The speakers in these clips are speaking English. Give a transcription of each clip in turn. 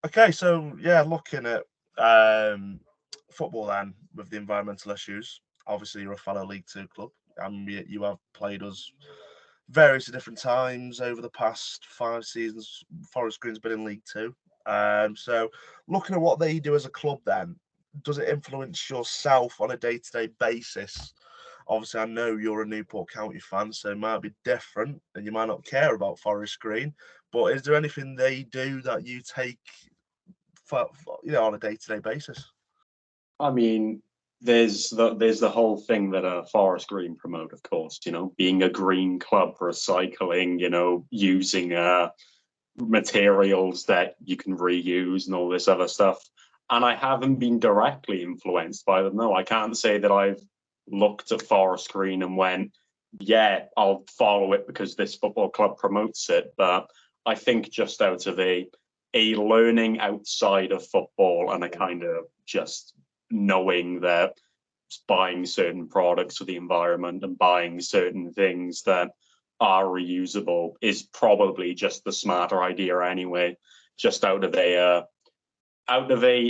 Okay, so yeah, looking at um, football then with the environmental issues. Obviously, you're a fellow League Two club, and you have played us various different times over the past 5 seasons. Forest Green's been in League Two. So looking at what they do as a club, then does it influence yourself on a day-to-day basis? Obviously, I know you're a Newport County fan, so it might be different, and you might not care about Forest Green. But is there anything they do that you take for on a day-to-day basis? I mean, there's the whole thing that Forest Green promote, of course. Being a green club, recycling. Using materials that you can reuse and all this other stuff. And I haven't been directly influenced by them. No, I can't say that I've looked at Forest Green and went, yeah, I'll follow it because this football club promotes it. But I think just out of a learning outside of football and a kind of just knowing that buying certain products for the environment and buying certain things that are reusable is probably just the smarter idea anyway, just out of a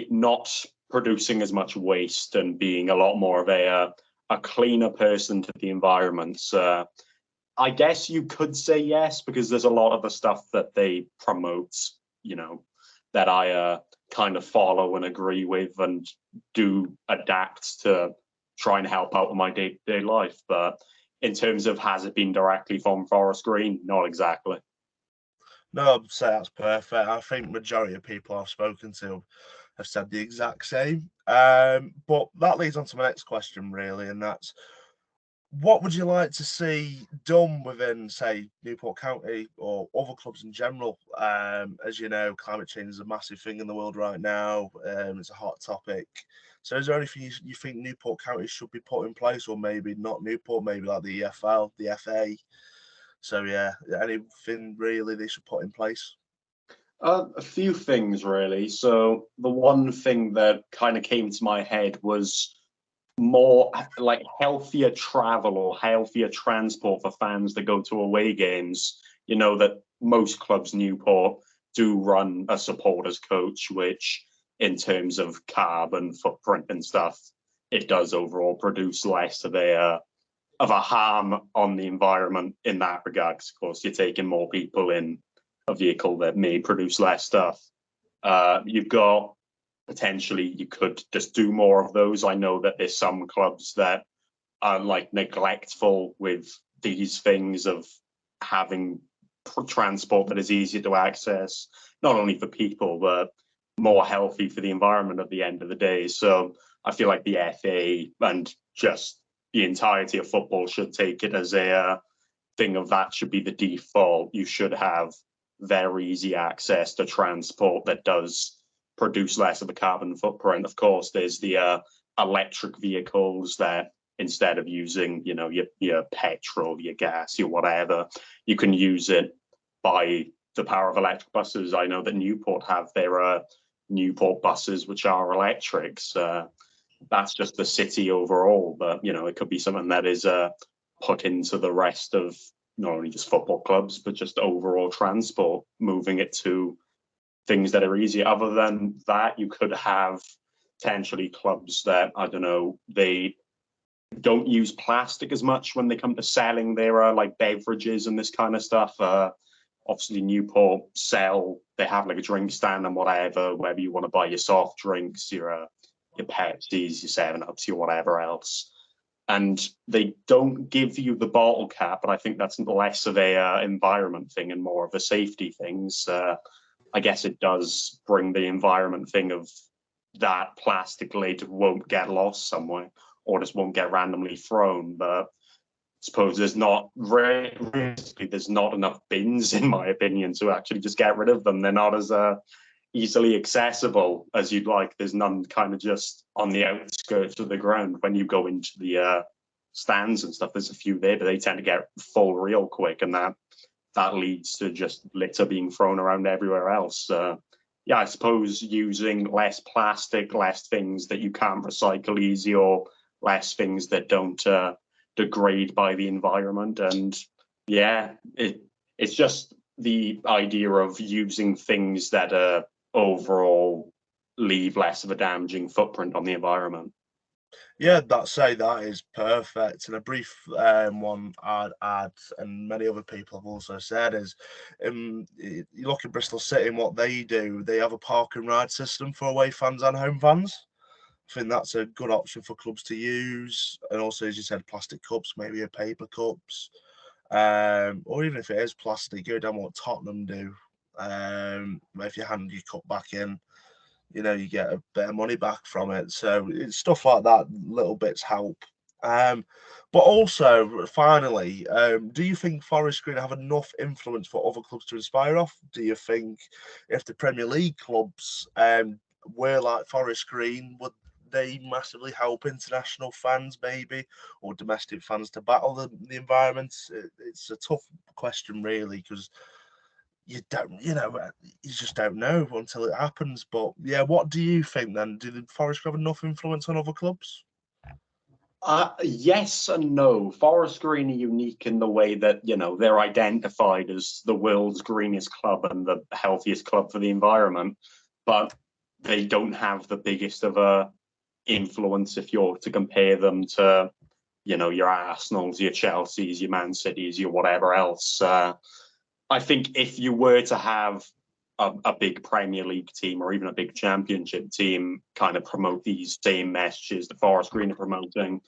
not producing as much waste and being a lot more of a cleaner person to the environment. So I guess you could say yes, because there's a lot of the stuff that they promote, that I kind of follow and agree with and do adapt to try and help out with my day-to-day life. But in terms of has it been directly from Forest Green, not exactly. No, I'd say that's perfect. I think majority of people I've spoken to have said the exact same. But that leads on to my next question, really, and that's what would you like to see done within, say, Newport County or other clubs in general? As you know, climate change is a massive thing in the world right now. It's a hot topic. So, is there anything you think Newport County should be put in place, or maybe not Newport, maybe like the EFL, the FA? So, yeah, anything really they should put in place? A few things, really. So the one thing that kind of came to my head was more like healthier travel or healthier transport for fans that go to away games. That most clubs, Newport, do run a supporters coach, which in terms of carbon footprint and stuff, it does overall produce less of a harm on the environment in that regard. 'Cause of course, you're taking more people in a vehicle that may produce less stuff. You've got potentially you could just do more of those. I know that there's some clubs that are like neglectful with these things of having transport that is easier to access, not only for people, but more healthy for the environment at the end of the day. So I feel like the FA and just the entirety of football should take it as a thing of that should be the default. You should have very easy access to transport that does produce less of a carbon footprint. Of course, there's the electric vehicles that instead of using, your petrol, your gas, your whatever, you can use it by the power of electric buses. I know that Newport have their Newport buses, which are electrics. That's just the city overall, but it could be something that is put into the rest of not only just football clubs, but just overall transport, moving it to things that are easier. Other than that, you could have potentially clubs that, I don't know, they don't use plastic as much when they come to selling their like beverages and this kind of stuff. Obviously, Newport they have like a drink stand and whatever, whether you want to buy your soft drinks, your Pepsis, your 7-Ups, your whatever else. And they don't give you the bottle cap, but I think that's less of a environment thing and more of a safety thing. So I guess it does bring the environment thing of that plastic lid won't get lost somewhere or just won't get randomly thrown. But I suppose there's not enough bins, in my opinion, to actually just get rid of them. They're not as easily accessible as you'd like. There's none kind of just on the outskirts of the ground. When you go into the stands and stuff, there's a few there, but they tend to get full real quick, and that leads to just litter being thrown around everywhere else. Yeah, I suppose using less plastic, less things that you can't recycle easy, or less things that don't degrade by the environment. And yeah, it's just the idea of using things that overall leave less of a damaging footprint on the environment. Yeah, that is perfect. And a brief one I'd add, and many other people have also said, is you look at Bristol City and what they do. They have a park and ride system for away fans and home fans. I think that's a good option for clubs to use. And also, as you said, plastic cups, maybe a paper cups, or even if it is plastic, go down what Tottenham do. If you hand your cup back in, you get a bit of money back from it. So it's stuff like that, little bits help. But also, finally, do you think Forest Green have enough influence for other clubs to inspire off? Do you think if the Premier League clubs were like Forest Green, would they massively help international fans, maybe, or domestic fans to battle the environment? It's a tough question, really, because you don't, you just don't know until it happens. But yeah, what do you think then? Do the Forest have enough influence on other clubs? Yes and no. Forest Green are unique in the way that, they're identified as the world's greenest club and the healthiest club for the environment, but they don't have the biggest of a influence if you're to compare them to, your Arsenals, your Chelseas, your Man Cities, your whatever else. I think if you were to have a big Premier League team or even a big Championship team kind of promote these same messages that Forest Green are promoting,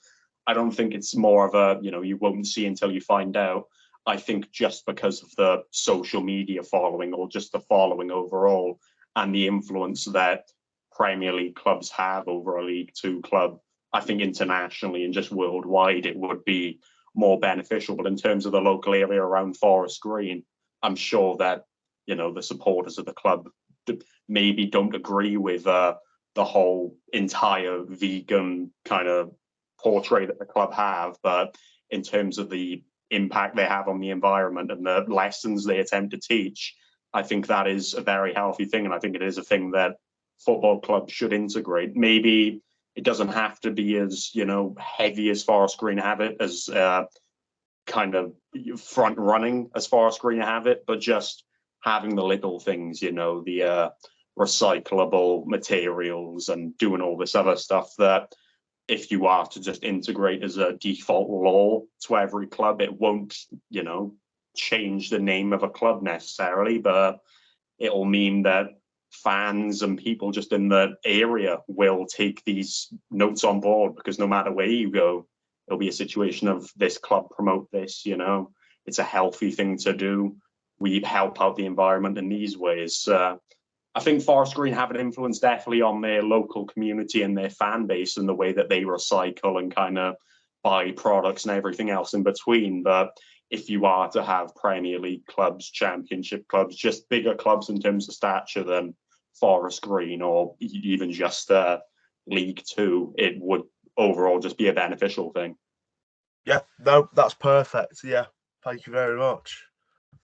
I don't think it's more of a, you won't see until you find out. I think just because of the social media following or just the following overall and the influence that Premier League clubs have over a League Two club, I think internationally and just worldwide it would be more beneficial. But in terms of the local area around Forest Green, I'm sure that the supporters of the club maybe don't agree with the whole entire vegan kind of portrait that the club have, but in terms of the impact they have on the environment and the lessons they attempt to teach, I think that is a very healthy thing, and I think it is a thing that football clubs should integrate. Maybe it doesn't have to be as heavy as Forest Green have it, as kind of front running as Forest Green have it, but just having the little things, the recyclable materials and doing all this other stuff that if you are to just integrate as a default law to every club, it won't, change the name of a club necessarily, but it'll mean that fans and people just in the area will take these notes on board, because no matter where you go, it'll be a situation of this club promote this, it's a healthy thing to do. We help out the environment in these ways. I think Forest Green have an influence definitely on their local community and their fan base and the way that they recycle and kind of buy products and everything else in between. But if you are to have Premier League clubs, Championship clubs, just bigger clubs in terms of stature than Forest Green or even just League Two, it would overall just be a beneficial thing. Yeah, no, that's perfect. Yeah, thank you very much.